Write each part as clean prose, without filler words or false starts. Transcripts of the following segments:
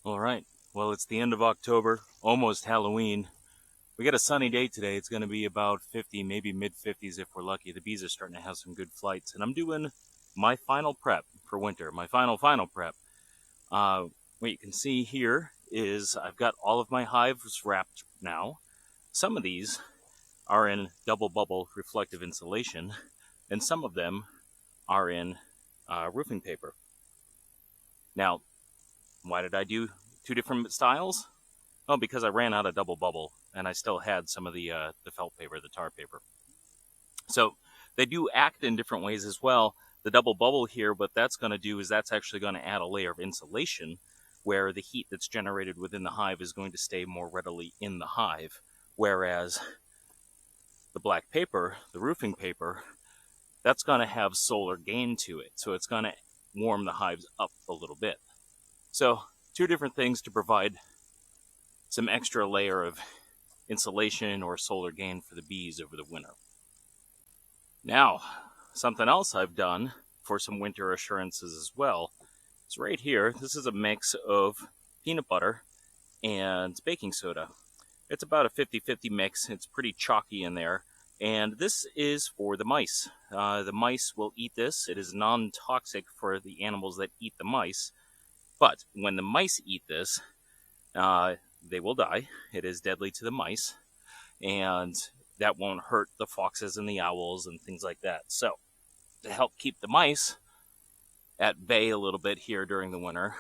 All right. Well, it's the end of October, almost Halloween. We got a sunny day today. It's going to be about 50, maybe mid 50s if we're lucky. The bees are starting to have some good flights, and I'm doing my final prep for winter. My final prep. What you can see here is I've got all of my hives wrapped now. Some of these are in double bubble reflective insulation, and some of them are in roofing paper. Now, why did I do two different styles? Oh, because I ran out of double bubble, and I still had some of the felt paper, the tar paper. So they do act in different ways as well. The double bubble here, what that's going to do is that's actually going to add a layer of insulation where the heat that's generated within the hive is going to stay more readily in the hive. Whereas the black paper, the roofing paper, that's going to have solar gain to it. So it's going to warm the hives up a little bit. So two different things to provide some extra layer of insulation or solar gain for the bees over the winter. Now, something else I've done for some winter assurances as well is right here. This is a mix of peanut butter and baking soda. It's about a 50-50 mix. It's pretty chalky in there. And this is for the mice. The mice will eat this. It is non-toxic for the animals that eat the mice. But when the mice eat this, they will die. It is deadly to the mice. And that won't hurt the foxes and the owls and things like that. So, to help keep the mice at bay a little bit here during the winter,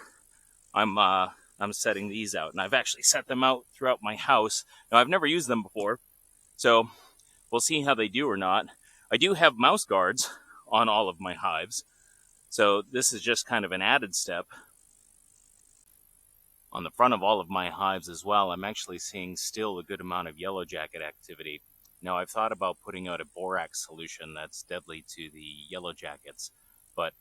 I'm setting these out. And I've actually set them out throughout my house. Now, I've never used them before, so we'll see how they do or not. I do have mouse guards on all of my hives, so this is just kind of an added step. On the front of all of my hives as well, I'm actually seeing still a good amount of yellow jacket activity. Now, I've thought about putting out a borax solution that's deadly to the yellow jackets, but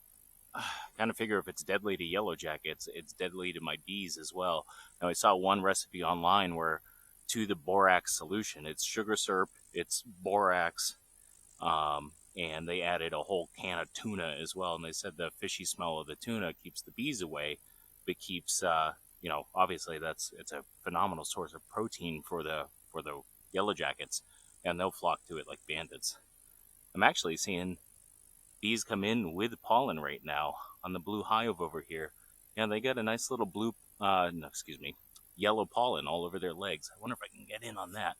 I kind of figure if it's deadly to yellow jackets, it's deadly to my bees as well. Now, I saw one recipe online where to the borax solution, it's sugar syrup, it's borax, and they added a whole can of tuna as well. And they said the fishy smell of the tuna keeps the bees away, but keeps, obviously it's a phenomenal source of protein for the yellow jackets, and they'll flock to it like bandits. I'm actually seeing bees come in with pollen right now on the blue hive over here. And they got a nice little yellow pollen all over their legs. I wonder if I can get in on that.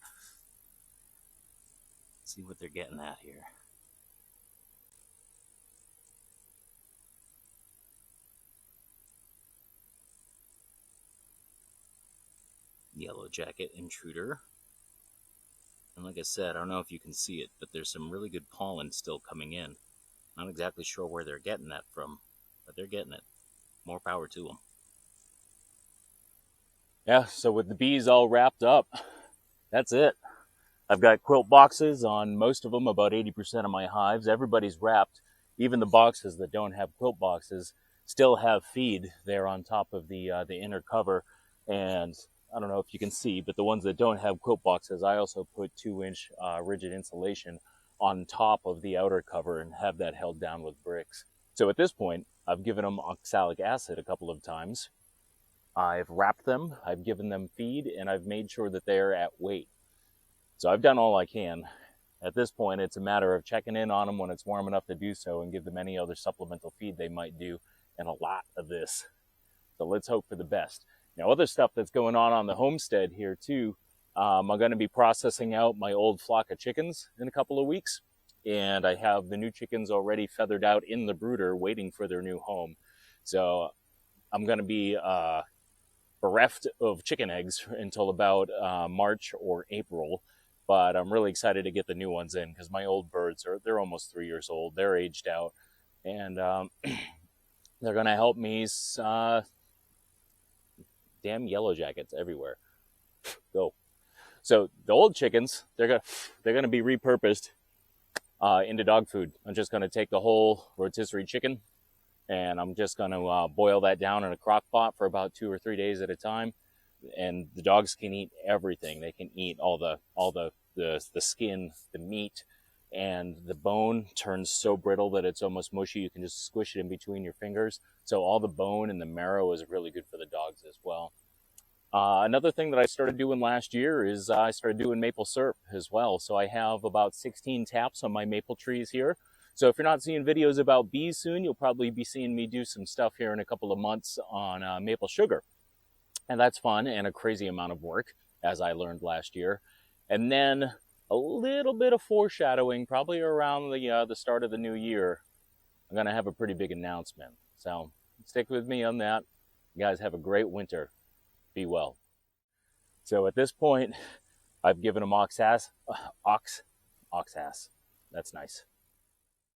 See what they're getting at here. Yellow jacket intruder. And like I said, I don't know if you can see it, but there's some really good pollen still coming in. Not exactly sure where they're getting that from, but they're getting it. More power to them. Yeah, so with the bees all wrapped up, that's it. I've got quilt boxes on most of them, about 80% of my hives. Everybody's wrapped. Even the boxes that don't have quilt boxes still have feed there on top of the inner cover. And I don't know if you can see, but the ones that don't have quilt boxes, I also put 2-inch rigid insulation on top of the outer cover and have that held down with bricks. So at this point, I've given them oxalic acid a couple of times. I've wrapped them, I've given them feed, and I've made sure that they're at weight. So I've done all I can. At this point, it's a matter of checking in on them when it's warm enough to do so and give them any other supplemental feed they might do, and a lot of this. So let's hope for the best. Now, other stuff that's going on the homestead here too, I'm going to be processing out my old flock of chickens in a couple of weeks, and I have the new chickens already feathered out in the brooder waiting for their new home. So I'm going to be bereft of chicken eggs until about March or April, but I'm really excited to get the new ones in because my old birds they're almost 3 years old. They're aged out, and they're going to help me. Damn yellow jackets everywhere. Go. So the old chickens, they're gonna be repurposed into dog food. I'm just gonna take the whole rotisserie chicken, and I'm just gonna boil that down in a crock pot for about 2 or 3 days at a time. And the dogs can eat everything. They can eat all the skin, the meat, and the bone turns so brittle that it's almost mushy. You can just squish it in between your fingers. So all the bone and the marrow is really good for the dogs as well. Another thing that I started doing last year is I started doing maple syrup as well. So I have about 16 taps on my maple trees here. So if you're not seeing videos about bees soon, you'll probably be seeing me do some stuff here in a couple of months on maple sugar. And that's fun and a crazy amount of work, as I learned last year. And then a little bit of foreshadowing, probably around the start of the new year, I'm going to have a pretty big announcement. So stick with me on that. You guys have a great winter. Be well. So at this point, I've given them ox ass. That's nice.